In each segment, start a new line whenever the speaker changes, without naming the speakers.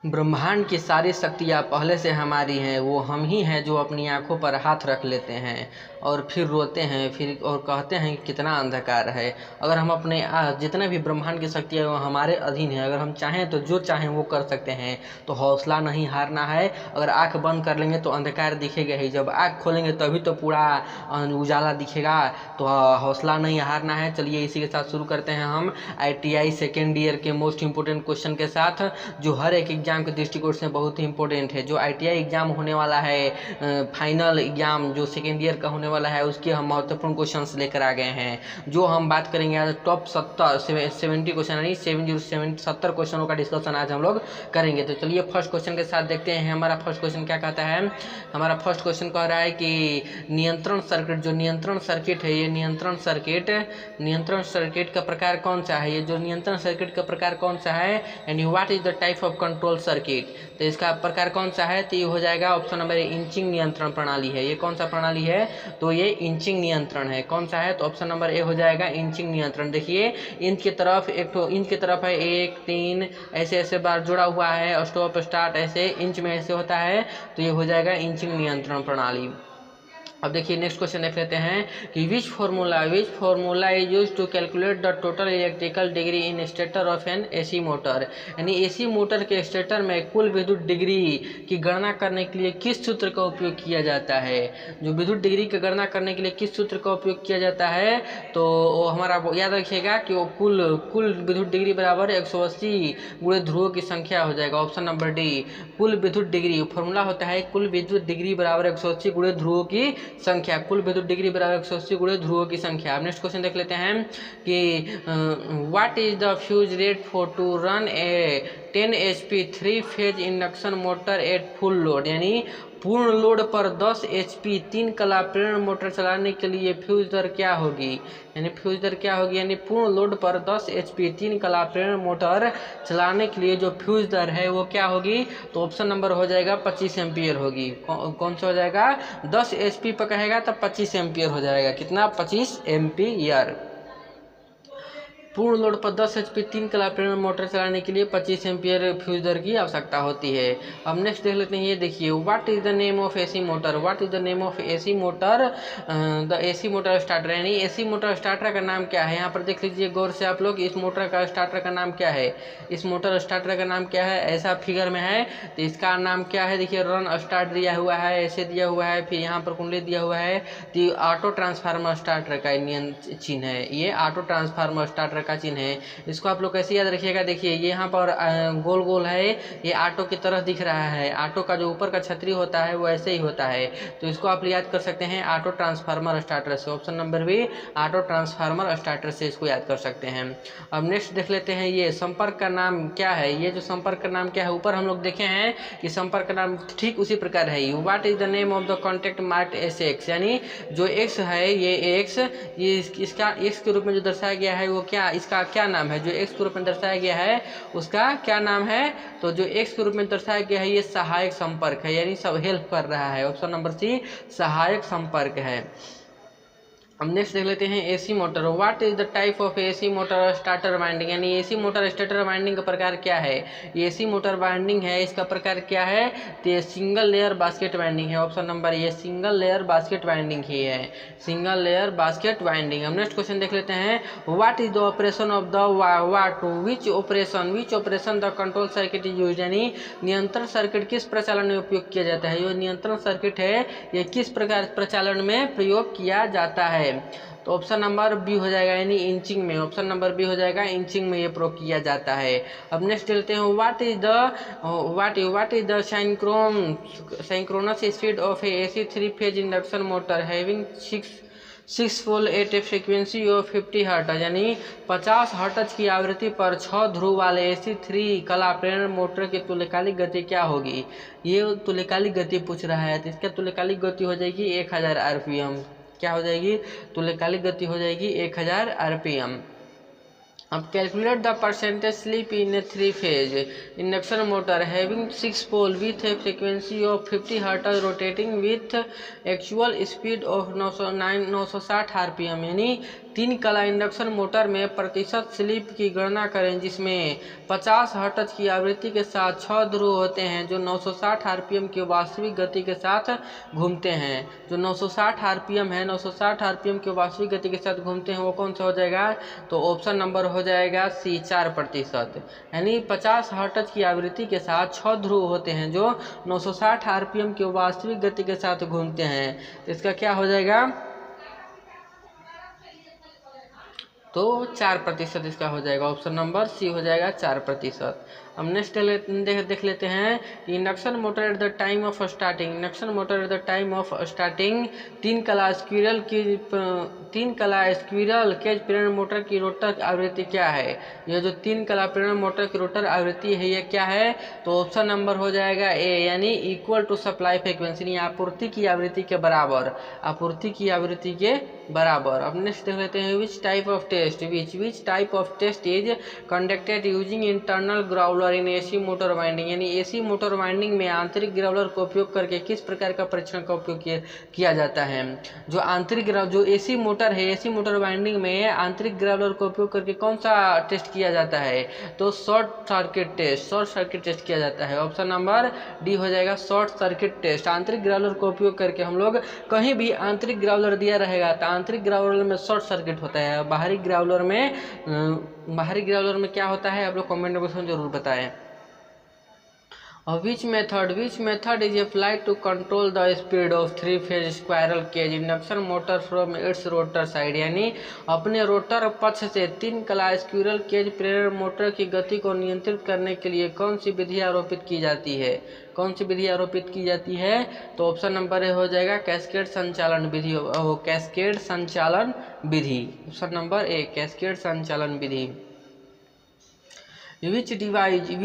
ब्रह्मांड की सारी शक्तियाँ पहले से हमारी हैं, वो हम ही हैं जो अपनी आंखों पर हाथ रख लेते हैं और फिर रोते हैं, फिर और कहते हैं कि कितना अंधकार है। अगर हम अपने जितने भी ब्रह्मांड की शक्तियाँ वो हमारे अधीन है, अगर हम चाहें तो जो चाहें वो कर सकते हैं। तो हौसला नहीं हारना है। अगर आँख बंद कर लेंगे तो अंधकार दिखेगा ही, जब आँख खोलेंगे तभी तो पूरा उजाला दिखेगा। तो हौसला नहीं हारना है। चलिए इसी के साथ शुरू करते हैं हम ITI सेकेंड ईयर के मोस्ट इम्पोर्टेंट क्वेश्चन के साथ, जो हर एक एग्जाम के दृष्टिकोण से बहुत ही इंपॉर्टेंट है। जो ITI एग्जाम होने वाला है, फाइनल एग्जाम जो सेकेंड ईयर का होने वाला है, उसके हम महत्वपूर्ण क्वेश्चंस लेकर आ गए हैं। जो हम बात करेंगे आज टॉप 70 क्वेश्चन, यानी 70 क्वेश्चनों का डिस्कशन आज हम लोग करेंगे। तो चलिए फर्स्ट क्वेश्चन के साथ देखते हैं। हमारा फर्स्ट क्वेश्चन क्या कहता है। हमारा फर्स्ट क्वेश्चन कह रहा है कि नियंत्रण सर्किट, जो नियंत्रण सर्किट है, ये नियंत्रण सर्किट का प्रकार कौन सा है। ये जो नियंत्रण सर्किट का प्रकार कौन सा है, यानी what is the type of control circuit. तो इसका प्रकार कौन सा है, तो ये हो जाएगा ऑप्शन नंबर इंचिंग नियंत्रण प्रणाली है। ये कौन सा प्रणाली है, तो ये इंचिंग नियंत्रण है। कौन सा है, तो ऑप्शन नंबर ए हो जाएगा इंचिंग नियंत्रण। देखिए इंच की तरफ एक तो इंच की तरफ है 1 3 ऐसे ऐसे बार जुड़ा हुआ है, स्टॉप स्टार्ट ऐसे इंच में ऐसे होता है, तो ये हो जाएगा इंचिंग नियंत्रण प्रणाली। अब देखिए नेक्स्ट क्वेश्चन देख लेते हैं कि which formula is use to calculate the total electrical degree in stator of an AC motor. यानी AC मोटर के स्टेटर में कुल विद्युत डिग्री की गणना करने के लिए किस सूत्र का उपयोग किया जाता है। जो विद्युत डिग्री की गणना करने के लिए किस सूत्र का उपयोग किया जाता है, तो वो हमारा याद रखिएगा कि वो कुल विद्युत डिग्री बराबर 180 गुणे ध्रुवों की संख्या हो जाएगा। ऑप्शन नंबर डी, कुल विद्युत डिग्री फॉर्मूला होता है कुल विद्युत डिग्री बराबर 180 गुणे ध्रुवों की संख्या। कुल विद्युत डिग्री बराबर 180 गुणे ध्रुवों की संख्या। अब नेक्स्ट क्वेश्चन देख लेते हैं कि what is the fuse rate for to run a 10 HP 3 phase induction motor at full load. यानी पूर्ण लोड पर 10 HP 3 कला प्रेरण मोटर चलाने के लिए फ्यूज दर क्या होगी। यानी फ्यूज दर क्या होगी, यानी पूर्ण लोड पर 10 HP 3 कला प्रेरण मोटर चलाने के लिए जो फ्यूज दर है वो क्या होगी, तो ऑप्शन नंबर हो जाएगा 25 एम्पियर होगी। कौन सा हो जाएगा, 10 HP पर कहेगा तब 25 एम्पियर हो जाएगा। कितना, 25 एम्पियर। पूर्ण लोड पर 10 HP 3 कला प्रेरण मोटर चलाने के लिए 25 एम्पियर फ्यूज दर की आवश्यकता होती है। अब नेक्स्ट देख लेते हैं, ये देखिए what is the name of AC motor. What is the name of AC motor, the AC motor starter. यानी AC मोटर स्टार्टर का नाम क्या है। यहाँ पर देख लीजिए गौर से आप लोग, इस मोटर का स्टार्टर का नाम क्या है, इस मोटर स्टार्टर का नाम क्या है, ऐसा फिगर में है तो इसका नाम क्या है। देखिए रन स्टार्ट दिया हुआ है, ऐसे दिया हुआ है, फिर यहाँ पर कुंडली दिया हुआ है, तो ऑटो ट्रांसफार्मर स्टार्टर का चिन्ह है। ये ऑटो ट्रांसफार्मर स्टार्टर का चिन्ह है। इसको आप लोग कैसे याद रखिएगा, देखिए ये यहाँ पर गोल गोल है, ये ऑटो की तरह दिख रहा है। ऑटो का जो ऊपर का छतरी होता है वो ऐसे ही होता है, तो इसको आप याद कर सकते हैं ऑटो ट्रांसफार्मर स्टार्टर से। Option number B, auto transformer starter से इसको याद कर सकते हैं। अब नेक्स्ट देख लेते हैं, ये संपर्क का नाम क्या है। ये जो संपर्क का नाम क्या है, ऊपर हम लोग देखे हैं कि संपर्क का नाम ठीक उसी प्रकार है। What is the name of the contact marked SX। यानी जो X है, ये X, ये इसका X के रूप में जो दर्शाया गया है वो क्या, इसका क्या नाम है। जो X के रूप में दर्शाया गया है उसका क्या नाम है, तो जो X के रूप में दर्शाया गया है ये सहायक संपर्क है, यानी सब हेल्प कर रहा है। ऑप्शन नंबर सी सहायक संपर्क है। अब नेक्स्ट देख लेते हैं AC motor. What is the type of AC motor starter winding. यानी AC मोटर स्टार्टर वाइंडिंग का प्रकार क्या है। AC मोटर वाइंडिंग है, इसका प्रकार क्या है, तो ये सिंगल लेयर बास्केट वाइंडिंग है। ऑप्शन नंबर ये सिंगल लेयर बास्केट वाइंडिंग ही है, सिंगल लेयर बास्केट वाइंडिंग। हम नेक्स्ट क्वेश्चन देख लेते हैं, what is the operation of the what, which operation the control circuit is use. यानी नियंत्रण सर्किट किस प्रचालन में उपयोग किया जाता है। ये नियंत्रण सर्किट है, ये किस प्रकार प्रचालन में प्रयोग किया जाता है, तो ऑप्शन नंबर बी हो जाएगा, यानी इंचिंग में। ऑप्शन नंबर बी हो जाएगा, इंचिंग में ये प्रयोग किया जाता है। अब नेक्स्ट लेते हैं, what is the synchronous speed of a AC 3 phase induction motor having 6 pole at a frequency of 50 hertz. यानी 50 हर्ट्ज की आवृत्ति पर 6 ध्रुव वाले AC 3 कला प्रेरण मोटर की तुल्यकालिक गति क्या होगी। ये तुल्यकालिक गति पूछ रहा है, तो इसका तुल्यकालिक गति हो जाएगी 1000 RPM। क्या हो जाएगी, तुल्यकालिक गति हो जाएगी 1000 RPM। अब calculate the percentage slip in a 3 phase induction motor having 6 pole with a frequency of 50 hertz rotating with actual speed of 960 RPM। यानी तीन कला इंडक्शन मोटर में प्रतिशत स्लिप की गणना करें जिसमें 50 हर्ट्ज की आवृत्ति के साथ 6 ध्रुव होते हैं जो 960 आरपीएम की वास्तविक गति के साथ घूमते हैं। जो 960 आरपीएम है, 960 आरपीएम की वास्तविक गति के साथ घूमते हैं, वो कौन सा हो जाएगा? तो ऑप्शन नंबर हो जाएगा सी, 4%। यानी 50 हर्ट्ज की आवृत्ति के साथ 6 ध्रुव होते हैं जो 960 आरपीएम की वास्तविक गति के साथ घूमते हैं। तो इसका क्या हो जाएगा? तो 4% इसका हो जाएगा। ऑप्शन नंबर सी हो जाएगा 4%। अब नेक्स्ट देख लेते हैं। Induction motor at the time of starting, induction motor at the time of starting तीन कला स्क्विरल केज प्रेरण मोटर की रोटर आवृत्ति क्या है? ये जो तीन कला प्रेरण मोटर की रोटर आवृत्ति है ये क्या है? तो ऑप्शन नंबर हो जाएगा ए, यानी इक्वल टू सप्लाई फ्रीक्वेंसी, आपूर्ति की आवृत्ति के बराबर, आपूर्ति की आवृत्ति के बराबर। अब नेक्स्ट देख लेते हैं। Which type of test is conducted using internal growler in AC motor winding, यानी एसी मोटर वाइंडिंग में आंतरिक ग्राउलर का उपयोग करके किस प्रकार का परीक्षण का उपयोग किया जाता है? जो आंतरिक जो एसी मोटर है, एसी मोटर वाइंडिंग में आंतरिक ग्राउलर का उपयोग करके कौन सा टेस्ट किया जाता है? तो शॉर्ट सर्किट टेस्ट किया जाता है। ऑप्शन नंबर डी हो जाएगा शॉर्ट सर्किट टेस्ट। आंतरिक ग्राउलर का उपयोग करके हम लोग कहीं भी आंतरिक ग्राउलर दिया रहेगा तो आंतरिक ग्राउलर में शॉर्ट सर्किट होता है, बाहरी ग्राउलर में क्या होता है? आप लोग कमेंट बॉक्स में जरूर बताएं। Which method is applied to control the speed of three-phase squirrel cage induction motor from its rotor side, यानी अपने रोटर पक्ष से तीन कला स्क्विरल केज प्रेरण मोटर की गति को नियंत्रित करने के लिए कौन सी विधि आरोपित की जाती है? कौन सी विधि आरोपित की जाती है? तो ऑप्शन नंबर ए हो जाएगा कैस्केड संचालन विधि, कैस्केड संचालन विधि। ऑप्शन नंबर ए कैस्केड संचालन विधि। Which device is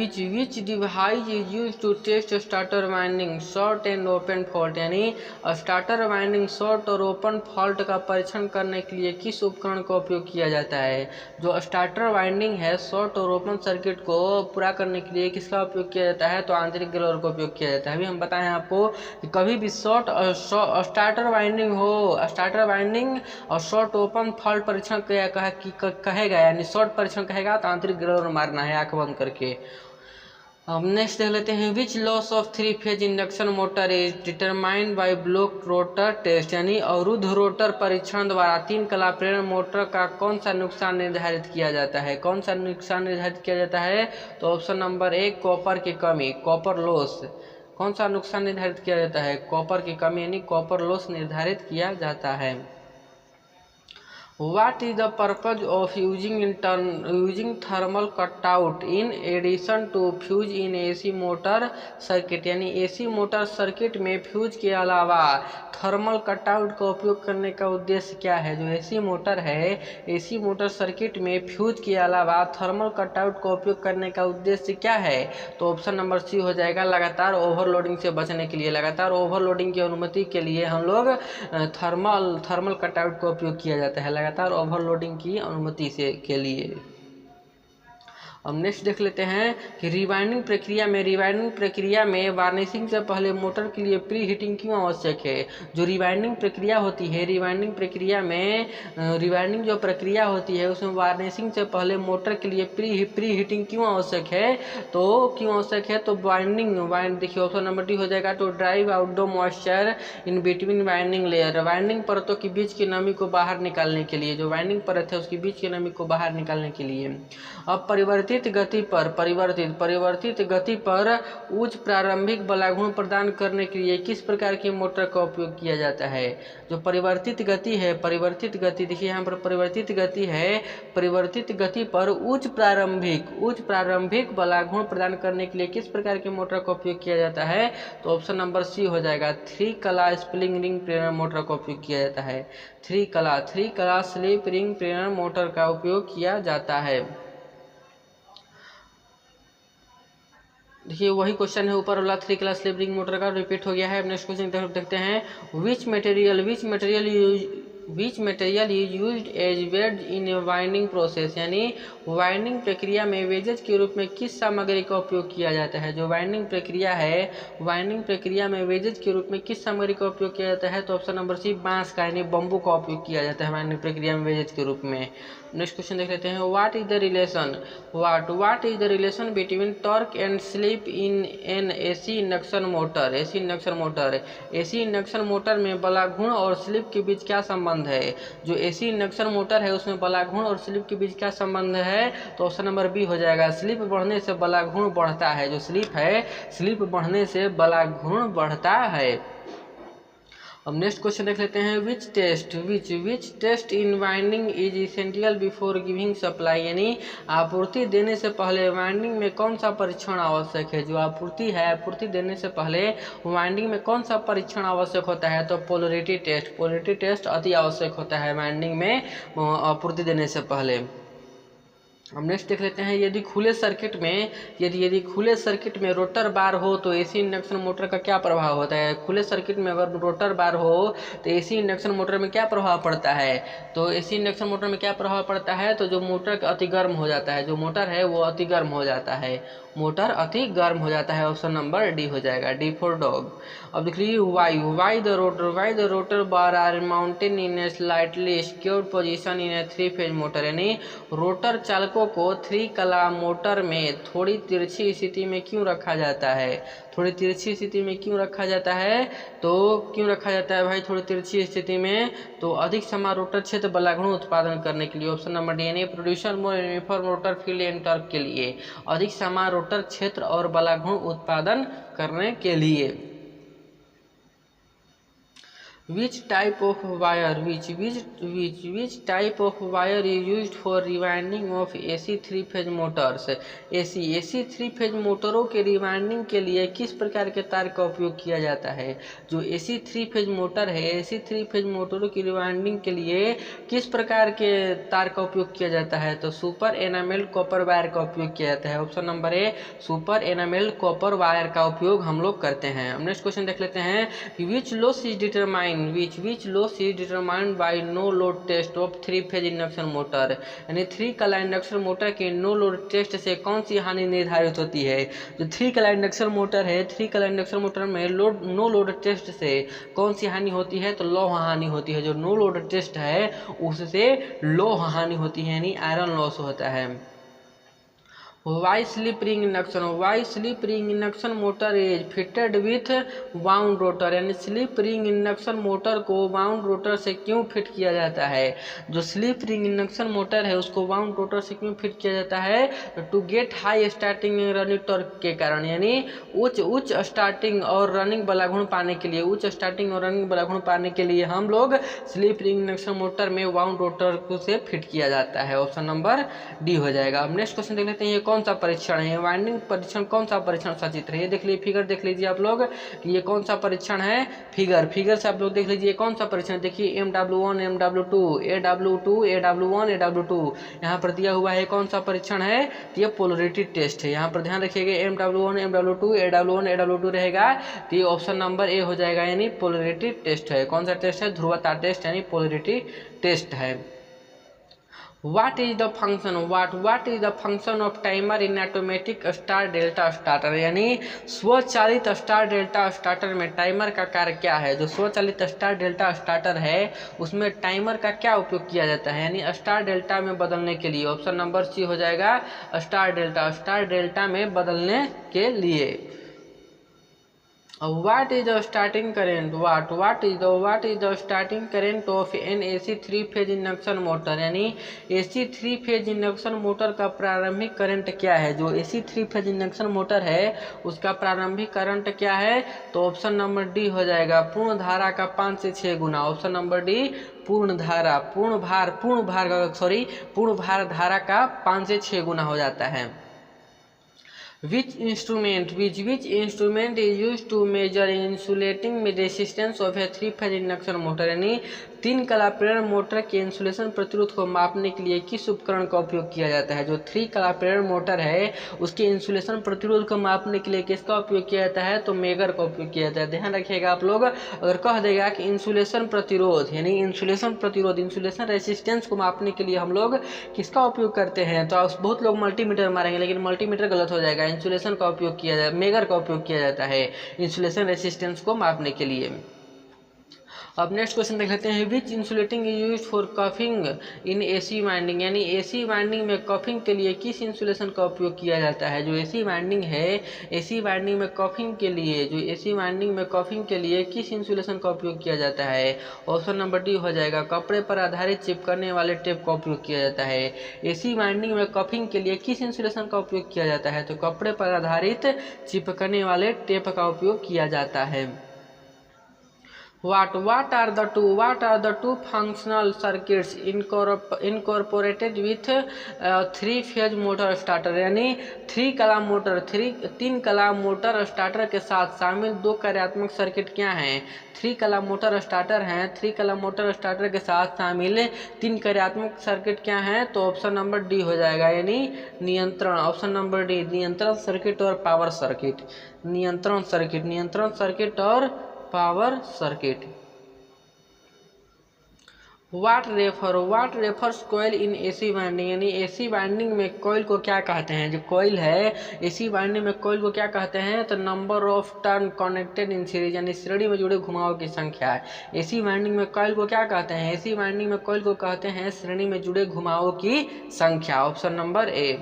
used to test starter winding short and open fault, यानी स्टार्टर वाइंडिंग शॉर्ट और ओपन फॉल्ट का परीक्षण करने के लिए किस उपकरण का उपयोग किया जाता है? जो स्टार्टर वाइंडिंग है शॉर्ट और ओपन सर्किट को पूरा करने के लिए किसका उपयोग किया जाता है? तो आंतरिक ग्राउलर का उपयोग किया जाता है। अभी हम बताएं आपको कि कभी भी स्टार्टर वाइंडिंग और शॉर्ट ओपन फॉल्ट परीक्षण कहेगा, यानी शॉर्ट परीक्षण कहेगा तो आंतरिक ग्राउलर मारना है आंख बंद करके। अब नेक्स्ट देख लेते हैं। Which loss of three phase induction motor is determined by block rotor test, यानी अवरुद्ध रोटर परीक्षण द्वारा तीन कला प्रेरण मोटर का कौन सा नुकसान निर्धारित किया जाता है? कौन सा नुकसान निर्धारित किया जाता है? तो ऑप्शन नंबर ए कॉपर की कमी, कॉपर लॉस। कौन सा नुकसान निर्धारित किया जाता है? कॉपर की कमी, यानी कॉपर लॉस निर्धारित किया जाता है। What is the purpose of using thermal cutout in addition to fuse in AC motor circuit, यानी AC मोटर सर्किट में फ्यूज के अलावा थर्मल कटआउट का उपयोग करने का उद्देश्य क्या है? जो AC मोटर है, AC मोटर सर्किट में फ्यूज के अलावा थर्मल कटआउट का उपयोग करने का उद्देश्य क्या है? तो ऑप्शन नंबर सी हो जाएगा लगातार ओवरलोडिंग से बचने के लिए। लगातार ओवरलोडिंग की अनुमति के लिए हम लोग थर्मल कटआउट का उपयोग किया जाता है, लगातार ओवरलोडिंग की अनुमति से के लिए। अब नेक्स्ट देख लेते हैं कि रिवाइंडिंग प्रक्रिया में वार्निशिंग से पहले मोटर के लिए प्री हीटिंग क्यों आवश्यक है? जो रिवाइंडिंग प्रक्रिया होती है, रिवाइंडिंग जो प्रक्रिया होती है उसमें वार्निशिंग से पहले मोटर के लिए प्री हीटिंग क्यों आवश्यक है? तो वाइंडिंग देखिए ऑप्शन नंबर डी हो जाएगा to drive out the moisture in between winding layer, winding परतों के बीच की नमी को बाहर निकालने के लिए। जो वाइंडिंग परत है उसके बीच की नमी को बाहर निकालने के लिए। अब परिवर्तित गति पर उच्च प्रारंभिक बलागुण प्रदान करने के लिए किस प्रकार की मोटर का उपयोग किया जाता है? जो परिवर्तित गति देखिए यहाँ पर परिवर्तित गति पर उच्च प्रारंभिक बलागुण प्रदान करने के लिए किस प्रकार की मोटर का उपयोग किया जाता है? तो ऑप्शन नंबर सी हो जाएगा थ्री कला स्प्लिंग रिंग प्रेरण मोटर का उपयोग किया जाता है। थ्री कला स्लिप रिंग प्रेरण मोटर का उपयोग किया जाता है। देखिए वही क्वेश्चन है ऊपर वाला, three class slip ring motor का रिपीट हो गया है। नेक्स्ट क्वेश्चन देखते हैं। Which material is used as wedge in a winding process, यानी वाइंडिंग प्रक्रिया में वेजेज के रूप में किस सामग्री का उपयोग किया जाता है। जो वाइंडिंग प्रक्रिया है, वाइंडिंग प्रक्रिया में वेजेज के रूप में किस सामग्री का उपयोग किया जाता है, तो ऑप्शन नंबर सी बांस का यानी बम्बू का उपयोग किया जाता है वाइंडिंग प्रक्रिया में वेजेज के रूप में। नेक्स्ट क्वेश्चन देख लेते हैं, what is the relation between torque and slip in an AC induction motor. AC induction motor में बलाघूर्ण और स्लिप के बीच क्या संबंध है। जो एसी इंडक्शन मोटर है उसमें बलाघूर्ण और स्लिप के बीच क्या संबंध है, तो ऑप्शन नंबर बी हो जाएगा। स्लिप बढ़ने से बलाघूर्ण बढ़ता है। जो स्लिप है, स्लिप बढ़ने से बलाघूर्ण बढ़ता है। अब नेक्स्ट क्वेश्चन देख लेते हैं, which test in winding is essential before giving supply, यानी आपूर्ति देने से पहले वाइंडिंग में कौन सा परीक्षण आवश्यक है। जो आपूर्ति है, आपूर्ति देने से पहले वाइंडिंग में कौन सा परीक्षण आवश्यक होता है, तो पोलरिटी टेस्ट अति आवश्यक होता है वाइंडिंग में आपूर्ति देने से पहले। अब नेक्स्ट देख लेते हैं, यदि खुले सर्किट में रोटर बार हो तो एसी इंडक्शन मोटर का क्या प्रभाव होता है। खुले सर्किट में अगर रोटर बार हो तो एसी इंडक्शन मोटर में क्या प्रभाव पड़ता है, तो एसी इंडक्शन मोटर में क्या प्रभाव पड़ता है, तो जो मोटर अति गर्म हो जाता है। जो मोटर है वो अति गर्म हो जाता है, ऑप्शन नंबर डी हो जाएगा, डी फॉर डॉग। अब देख लीजिए, why the rotor bar are mounted in a slightly skewed position in a 3 phase motor, यानी रोटर चालकों को 3 कला मोटर में थोड़ी तिरछी स्थिति में क्यों रखा जाता है। थोड़ी तिरछी स्थिति में क्यों रखा जाता है, तो क्यों रखा जाता है भाई थोड़ी तिरछी स्थिति में, तो अधिक समय रोटर क्षेत्र बलाघूर्ण उत्पादन करने के लिए, ऑप्शन नंबर डी, यानी producer more uniform rotor field and torque के लिए, अधिक समय रोटर क्षेत्र और बलाघूर्ण उत्पादन करने के लिए। Which type of wire is used for rewinding of AC 3-phase motors? AC 3-phase मोटरों के रिवाइंडिंग के लिए किस प्रकार के तार का उपयोग किया जाता है। जो AC 3-phase मोटर है, AC 3-phase मोटरों की रिवाइंडिंग के लिए किस प्रकार के तार का उपयोग किया जाता है, तो सुपर एनामेल्ड कॉपर वायर का उपयोग किया जाता है। ऑप्शन नंबर ए, सुपर एनामेल्ड कॉपर वायर का उपयोग हम लोग करते हैं। अब नेक्स्ट क्वेश्चन देख लेते हैं, which loss is determined by no load test of 3 phase induction motor, यानी 3 कला इंडक्शन मोटर के नो लोड टेस्ट से कौन सी हानि निर्धारित होती है। जो 3 कला इंडक्शन मोटर है, 3 कला इंडक्शन मोटर में नो लोड टेस्ट से कौन सी हानि होती है, तो लौह हानि होती है। जो नो लोड टेस्ट है उससे लौह हानि होती है, यानी आयरन लॉस होता है। Why slip ring induction motor is fitted with wound rotor, यानी स्लिप रिंग इंडक्शन मोटर को वाउंड रोटर से क्यों फिट किया जाता है। जो स्लिप रिंग इंडक्शन मोटर है उसको वाउंड रोटर से क्यों फिट किया जाता है, to get high starting running torque के कारण, यानी उच्च स्टार्टिंग और रनिंग बलाघूर्ण पाने के लिए, के लिए हम लोग स्लिप रिंग इंडक्शन मोटर में वाउंड रोटर को से फिट किया जाता है। ऑप्शन नंबर डी हो जाएगा। अब नेक्स्ट क्वेश्चन देख लेते हैं, कौन सा परीक्षण है वाइंडिंग परीक्षण, कौन सा परीक्षण सचित्र है। ये देख लीजिए, फिगर देख लीजिए आप लोग कि ये कौन सा परीक्षण है। फिगर से आप लोग देख लीजिए कौन सा परीक्षण, देखिए MW1 MW2 AW2 AW1 AW2 यहाँ पर दिया हुआ है। कौन सा परीक्षण है, ये पोलरिटी टेस्ट है। यहाँ पर ध्यान रखिएगा, MW1 MW2 AW1 AW2 रहेगा, तो ये ऑप्शन नंबर ए हो जाएगा, यानी पोलरिटी टेस्ट है। कौन सा टेस्ट है, ध्रुवता टेस्ट, यानी पोलरिटी टेस्ट है। What is the function of timer in automatic star delta starter, यानी स्वचालित स्टार डेल्टा स्टार्टर में टाइमर का कार्य क्या है। जो स्वचालित स्टार डेल्टा स्टार्टर है उसमें टाइमर का क्या उपयोग किया जाता है, यानी स्टार डेल्टा में बदलने के लिए। ऑप्शन नंबर सी हो जाएगा, स्टार डेल्टा में बदलने के लिए। What is the starting current? What is the starting current of an AC 3-phase induction motor, यानी AC 3-phase इंडक्शन मोटर का प्रारंभिक करंट क्या है। जो AC 3-phase इंडक्शन मोटर है उसका प्रारंभिक करंट क्या है, तो ऑप्शन नंबर डी हो जाएगा, पूर्ण धारा का 5 से 6 गुना। ऑप्शन नंबर डी, पूर्ण भार धारा का 5 से 6 गुना हो जाता है। Which instrument is used to measure insulating resistance of a 3-phase induction motor, यानी 3 कला प्रेरण मोटर के इंसुलेशन प्रतिरोध को मापने के लिए किस उपकरण का उपयोग किया जाता है? जो 3 कला प्रेरण मोटर है उसके इंसुलेशन प्रतिरोध को मापने के लिए किसका उपयोग किया जाता है? तो मेगर का उपयोग किया जाता है। ध्यान रखिएगा आप लोग, अगर कह देगा कि इंसुलेशन प्रतिरोध यानी इंसुलेशन प्रतिरोध इंसुलेशन रेसिस्टेंस को मापने के लिए हम लोग किसका उपयोग करते हैं, तो बहुत लोग मल्टीमीटर मारेंगे, लेकिन मल्टीमीटर गलत हो जाएगा। इंसुलेशन का उपयोग किया जाए, मेगर का उपयोग किया जाता है इंसुलेशन रेसिस्टेंस को मापने के लिए। अब नेक्स्ट क्वेश्चन देख लेते हैं, which insulating is use for cuffing in AC winding, यानी एसी वाइंडिंग में कफिंग के लिए किस इंसुलेशन का उपयोग किया जाता है? जो एसी वाइंडिंग है, एसी वाइंडिंग में कफिंग के लिए, जो एसी वाइंडिंग में कफिंग के लिए किस इंसुलेशन का उपयोग किया जाता है? ऑप्शन नंबर डी हो जाएगा, कपड़े पर आधारित चिपकने वाले टेप का उपयोग किया जाता है। एसी वाइंडिंग में कफिंग के लिए किस इंसुलेशन का उपयोग किया जाता है? तो कपड़े पर आधारित चिपकने वाले टेप का उपयोग किया जाता है। What are the two functional circuits incorporated with 3-phase motor starter, यानी 3 कला मोटर स्टार्टर के साथ शामिल 2 कार्यात्मक सर्किट क्या हैं? 3 कला मोटर स्टार्टर हैं, 3 कला मोटर स्टार्टर के साथ शामिल 3 कार्यात्मक सर्किट क्या हैं? तो ऑप्शन नंबर डी हो जाएगा, यानी नियंत्रण। ऑप्शन नंबर डी, नियंत्रण सर्किट और पावर सर्किट। नियंत्रण सर्किट और power circuit. What refers coil in AC winding, यानी एसी वाइंडिंग में कॉइल को क्या कहते हैं? जो कॉइल है एसी वाइंडिंग में कॉइल को क्या कहते हैं? तो number of turn connected in series, यानी श्रेणी में जुड़े घुमावों की संख्या है। एसी वाइंडिंग में कॉइल को क्या कहते हैं? एसी वाइंडिंग में कॉइल को कहते हैं श्रेणी में जुड़े घुमावों की संख्या। Option number A.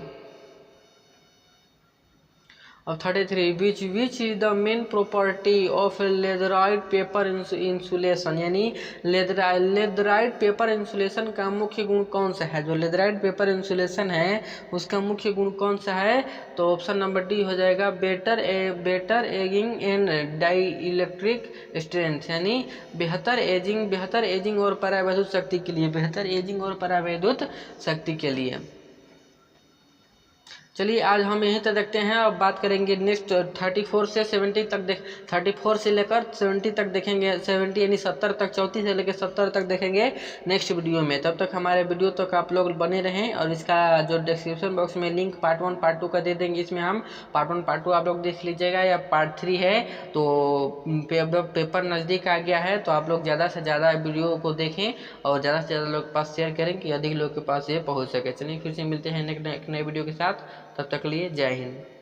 अब 33, which is the main property of leatherite paper insulation, यानी लेदराइट पेपर इंसुलेशन का मुख्य गुण कौन सा है? जो लेदराइट पेपर इंसुलेशन है उसका मुख्य गुण कौन सा है? तो ऑप्शन नंबर डी हो जाएगा, better ageing and dielectric strength, यानी बेहतर एजिंग और परावैद्युत शक्ति के लिए, बेहतर एजिंग और परावैद्युत शक्ति के लिए। चलिए आज हम यहीं तक देखते हैं। अब बात करेंगे नेक्स्ट 34 से 70 तक 34 से लेकर 70 तक देखेंगे, 70 यानी 70 तक, 34 से लेकर 70 तक देखेंगे नेक्स्ट वीडियो में। तब तक हमारे वीडियो तक आप लोग बने रहें, और इसका जो डिस्क्रिप्शन बॉक्स में लिंक पार्ट 1 पार्ट 2 का दे देंगे, इसमें हम पार्ट 1 पार्ट 2 आप लोग देख लीजिएगा, या पार्ट 3 है तो पेपर नज़दीक आ गया है तो आप लोग ज़्यादा से ज़्यादा वीडियो को देखें और ज़्यादा से ज़्यादा लोग के पास शेयर करें कि अधिक लोग के पास ये पहुँच सके। चलिए फिर से मिलते हैं नेक्स्ट नए वीडियो के साथ, तब तक के लिए जय हिंद।